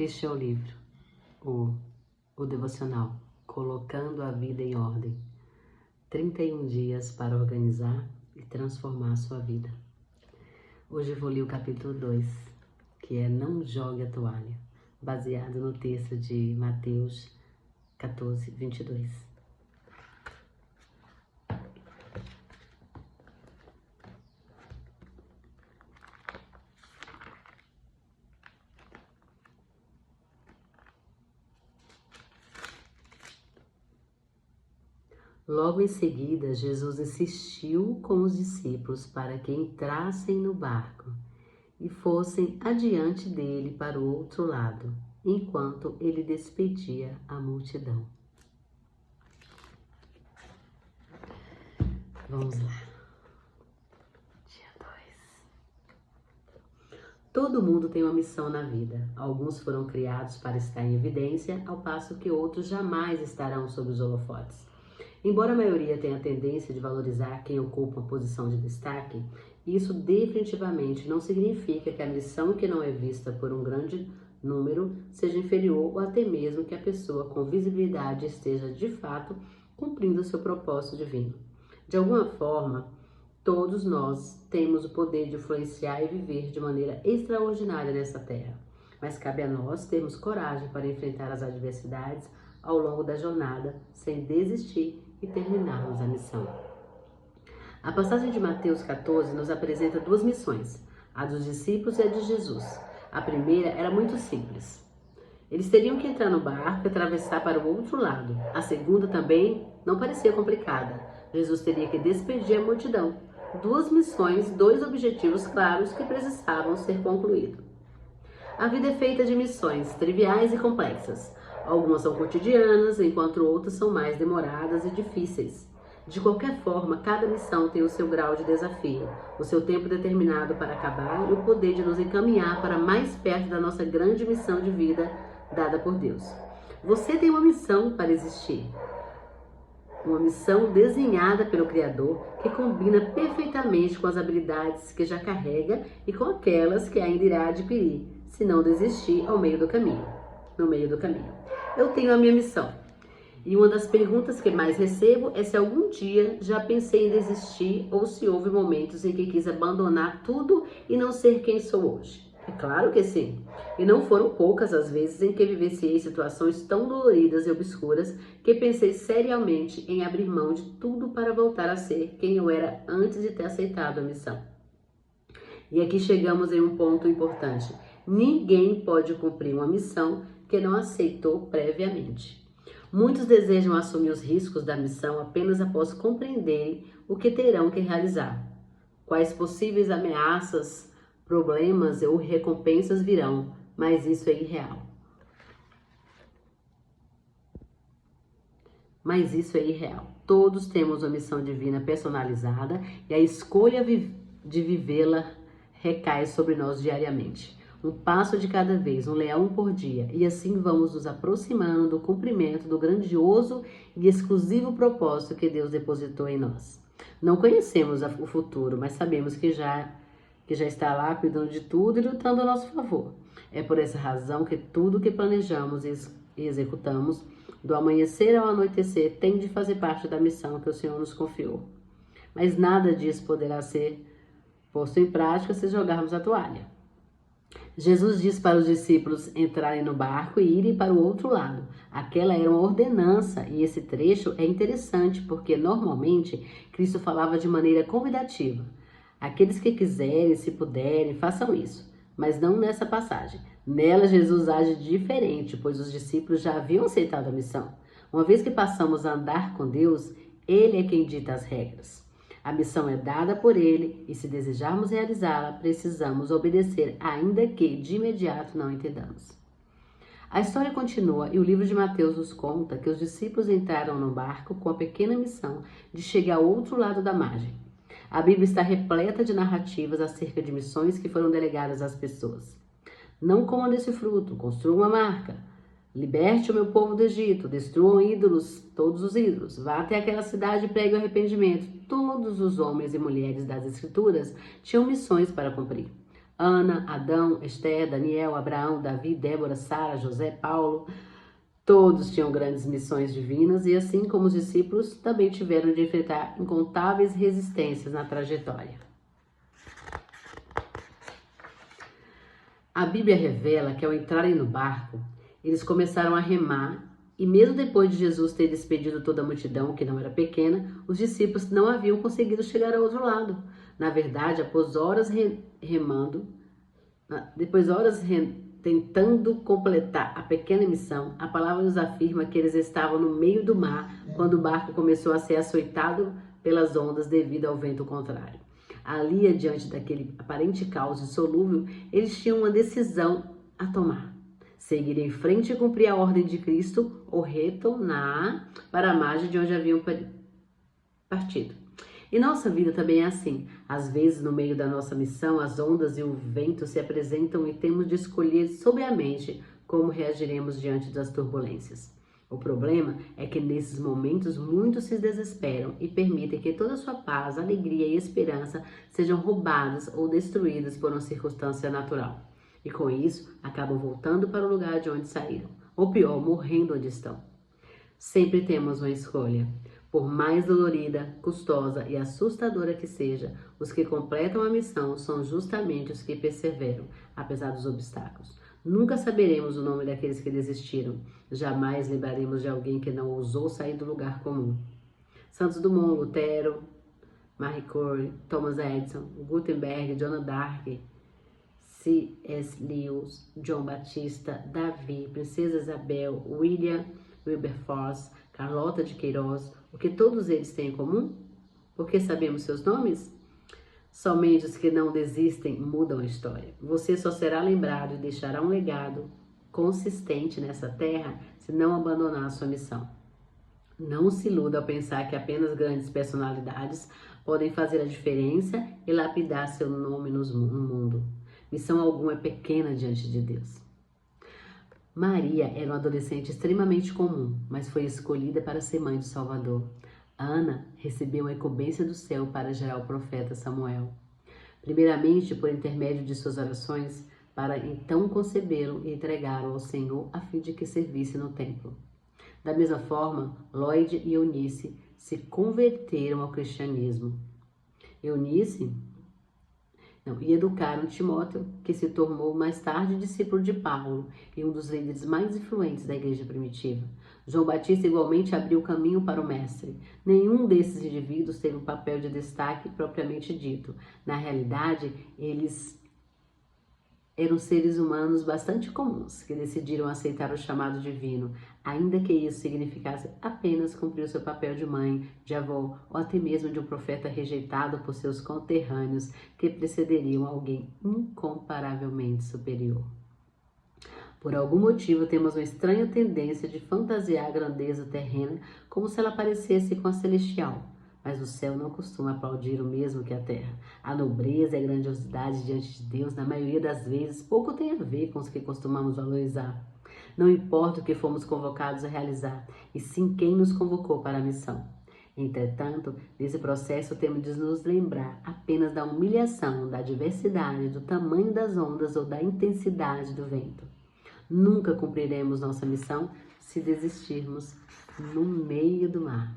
Este é o livro, o devocional, Colocando a Vida em Ordem. 31 dias para organizar e transformar a sua vida. Hoje eu vou ler o capítulo 2, que é Não Jogue a Toalha, baseado no texto de Mateus 14, 22. Logo em seguida, Jesus insistiu com os discípulos para que entrassem no barco e fossem adiante dele para o outro lado, enquanto ele despedia a multidão. Vamos lá. Dia 2. Todo mundo tem uma missão na vida. Alguns foram criados para estar em evidência, ao passo que outros jamais estarão sob os holofotes. Embora a maioria tenha a tendência de valorizar quem ocupa uma posição de destaque, isso definitivamente não significa que a missão que não é vista por um grande número seja inferior ou até mesmo que a pessoa com visibilidade esteja de fato cumprindo o seu propósito divino. De alguma forma, todos nós temos o poder de influenciar e viver de maneira extraordinária nessa terra, mas cabe a nós termos coragem para enfrentar as adversidades ao longo da jornada, sem desistir e terminarmos a missão. A passagem de Mateus 14 nos apresenta duas missões, a dos discípulos e a de Jesus. A primeira era muito simples. Eles teriam que entrar no barco e atravessar para o outro lado. A segunda também não parecia complicada. Jesus teria que despedir a multidão. Duas missões, dois objetivos claros que precisavam ser concluídos. A vida é feita de missões triviais e complexas. Algumas são cotidianas, enquanto outras são mais demoradas e difíceis. De qualquer forma, cada missão tem o seu grau de desafio, o seu tempo determinado para acabar e o poder de nos encaminhar para mais perto da nossa grande missão de vida dada por Deus. Você tem uma missão para existir. Uma missão desenhada pelo Criador que combina perfeitamente com as habilidades que já carrega e com aquelas que ainda irá adquirir, se não desistir no meio do caminho. Eu tenho a minha missão. E uma das perguntas que mais recebo é se algum dia já pensei em desistir ou se houve momentos em que quis abandonar tudo e não ser quem sou hoje. É claro que sim. E não foram poucas as vezes em que vivenciei situações tão doloridas e obscuras que pensei seriamente em abrir mão de tudo para voltar a ser quem eu era antes de ter aceitado a missão. E aqui chegamos em um ponto importante. Ninguém pode cumprir uma missão que não aceitou previamente. Muitos desejam assumir os riscos da missão apenas após compreenderem o que terão que realizar. Quais possíveis ameaças, problemas ou recompensas virão, mas isso é irreal. Todos temos uma missão divina personalizada e a escolha de vivê-la recai sobre nós diariamente. Um passo de cada vez, um leão por dia, e assim vamos nos aproximando do cumprimento do grandioso e exclusivo propósito que Deus depositou em nós. Não conhecemos o futuro, mas sabemos que já está lá cuidando de tudo e lutando a nosso favor. É por essa razão que tudo que planejamos e executamos, do amanhecer ao anoitecer, tem de fazer parte da missão que o Senhor nos confiou. Mas nada disso poderá ser posto em prática se jogarmos a toalha. Jesus disse para os discípulos entrarem no barco e irem para o outro lado. Aquela era uma ordenança e esse trecho é interessante porque normalmente Cristo falava de maneira convidativa. Aqueles que quiserem, se puderem, façam isso, mas não nessa passagem. Nela Jesus age diferente, pois os discípulos já haviam aceitado a missão. Uma vez que passamos a andar com Deus, Ele é quem dita as regras. A missão é dada por Ele e se desejarmos realizá-la, precisamos obedecer, ainda que de imediato não entendamos. A história continua e o livro de Mateus nos conta que os discípulos entraram no barco com a pequena missão de chegar ao outro lado da margem. A Bíblia está repleta de narrativas acerca de missões que foram delegadas às pessoas. Não comam desse fruto, construam uma marca. Liberte o meu povo do Egito, destruam ídolos, todos os ídolos. Vá até aquela cidade e pregue o arrependimento. Todos os homens e mulheres das Escrituras tinham missões para cumprir. Ana, Adão, Esther, Daniel, Abraão, Davi, Débora, Sara, José, Paulo, todos tinham grandes missões divinas e, assim como os discípulos, também tiveram de enfrentar incontáveis resistências na trajetória. A Bíblia revela que ao entrarem no barco, eles começaram a remar e mesmo depois de Jesus ter despedido toda a multidão, que não era pequena, os discípulos não haviam conseguido chegar ao outro lado. Na verdade, após horas tentando completar a pequena missão, a palavra nos afirma que eles estavam no meio do mar quando o barco começou a ser açoitado pelas ondas devido ao vento contrário. Ali, diante daquele aparente caos insolúvel, eles tinham uma decisão a tomar: seguir em frente e cumprir a ordem de Cristo ou retornar para a margem de onde haviam partido. E nossa vida também é assim. Às vezes, no meio da nossa missão, as ondas e o vento se apresentam e temos de escolher sobriamente como reagiremos diante das turbulências. O problema é que nesses momentos muitos se desesperam e permitem que toda a sua paz, alegria e esperança sejam roubadas ou destruídas por uma circunstância natural. E com isso, acabam voltando para o lugar de onde saíram, ou pior, morrendo onde estão. Sempre temos uma escolha. Por mais dolorida, custosa e assustadora que seja, os que completam a missão são justamente os que perseveram, apesar dos obstáculos. Nunca saberemos o nome daqueles que desistiram. Jamais lembraremos de alguém que não ousou sair do lugar comum. Santos Dumont, Lutero, Marie Curie, Thomas Edison, Gutenberg, Joana d'Arc, C.S. Lewis, João Batista, Davi, Princesa Isabel, William Wilberforce, Carlota de Queiroz, o que todos eles têm em comum? Porque sabemos seus nomes? Somente os que não desistem mudam a história. Você só será lembrado e deixará um legado consistente nessa terra se não abandonar a sua missão. Não se iluda ao pensar que apenas grandes personalidades podem fazer a diferença e lapidar seu nome no mundo. Missão alguma é pequena diante de Deus. Maria era uma adolescente extremamente comum, mas foi escolhida para ser mãe do Salvador. Ana recebeu a incumbência do céu para gerar o profeta Samuel. Primeiramente, por intermédio de suas orações, para então concebê-lo e entregá-lo ao Senhor a fim de que servisse no templo. Da mesma forma, Lloyd e Eunice se converteram ao cristianismo. E educaram Timóteo, que se tornou mais tarde discípulo de Paulo e um dos líderes mais influentes da igreja primitiva. João Batista igualmente abriu o caminho para o mestre. Nenhum desses indivíduos teve um papel de destaque propriamente dito. Na realidade, eles eram seres humanos bastante comuns, que decidiram aceitar o chamado divino, ainda que isso significasse apenas cumprir o seu papel de mãe, de avó, ou até mesmo de um profeta rejeitado por seus conterrâneos, que precederiam alguém incomparavelmente superior. Por algum motivo, temos uma estranha tendência de fantasiar a grandeza terrena como se ela parecesse com a celestial. Mas o céu não costuma aplaudir o mesmo que a terra. A nobreza e a grandiosidade diante de Deus, na maioria das vezes, pouco tem a ver com os que costumamos valorizar. Não importa o que fomos convocados a realizar, e sim quem nos convocou para a missão. Entretanto, nesse processo temos de nos lembrar apenas da humilhação, da diversidade, do tamanho das ondas ou da intensidade do vento. Nunca cumpriremos nossa missão se desistirmos no meio do mar.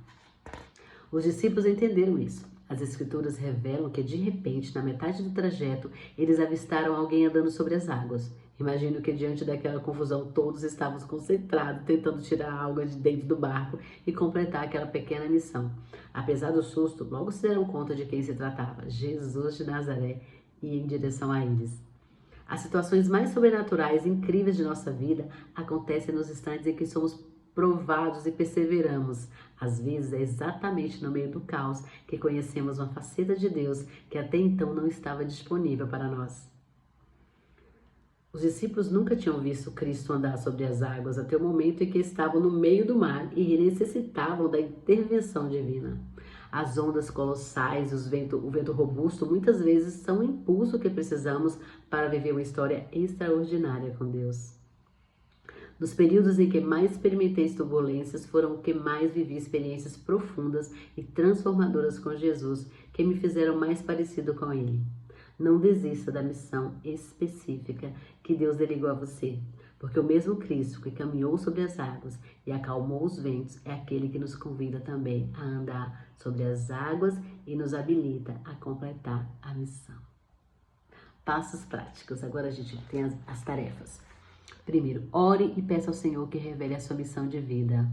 Os discípulos entenderam isso. As escrituras revelam que, de repente, na metade do trajeto, eles avistaram alguém andando sobre as águas. Imagino que, diante daquela confusão, todos estavam concentrados, tentando tirar a água de dentro do barco e completar aquela pequena missão. Apesar do susto, logo se deram conta de quem se tratava: Jesus de Nazaré, e em direção a eles. As situações mais sobrenaturais e incríveis de nossa vida acontecem nos instantes em que somos provados e perseveramos. Às vezes é exatamente no meio do caos que conhecemos uma faceta de Deus que até então não estava disponível para nós. Os discípulos nunca tinham visto Cristo andar sobre as águas até o momento em que estavam no meio do mar e necessitavam da intervenção divina. As ondas colossais, o vento robusto, muitas vezes são o impulso que precisamos para viver uma história extraordinária com Deus. Nos períodos em que mais experimentei turbulências, foram os que mais vivi experiências profundas e transformadoras com Jesus, que me fizeram mais parecido com Ele. Não desista da missão específica que Deus delegou a você, porque o mesmo Cristo que caminhou sobre as águas e acalmou os ventos é aquele que nos convida também a andar sobre as águas e nos habilita a completar a missão. Passos práticos. Agora a gente tem as tarefas. Primeiro, ore e peça ao Senhor que revele a sua missão de vida.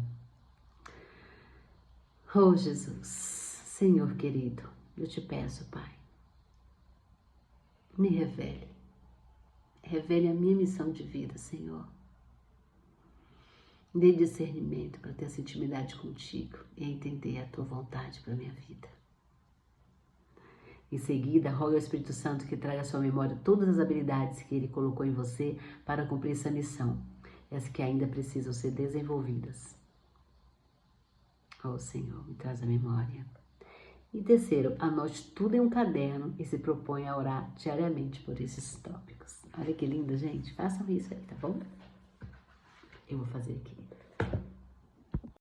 Oh, Jesus, Senhor querido, eu te peço, Pai, me revele. Revele a minha missão de vida, Senhor. Dê discernimento para ter essa intimidade contigo e entender a tua vontade para a minha vida. Em seguida, rogue ao Espírito Santo que traga à sua memória todas as habilidades que Ele colocou em você para cumprir essa missão, as que ainda precisam ser desenvolvidas. Oh, Senhor, me traz a memória. E terceiro, anote tudo em um caderno e se proponha a orar diariamente por esses tópicos. Olha que lindo, gente. Façam isso aí, tá bom? Eu vou fazer aqui.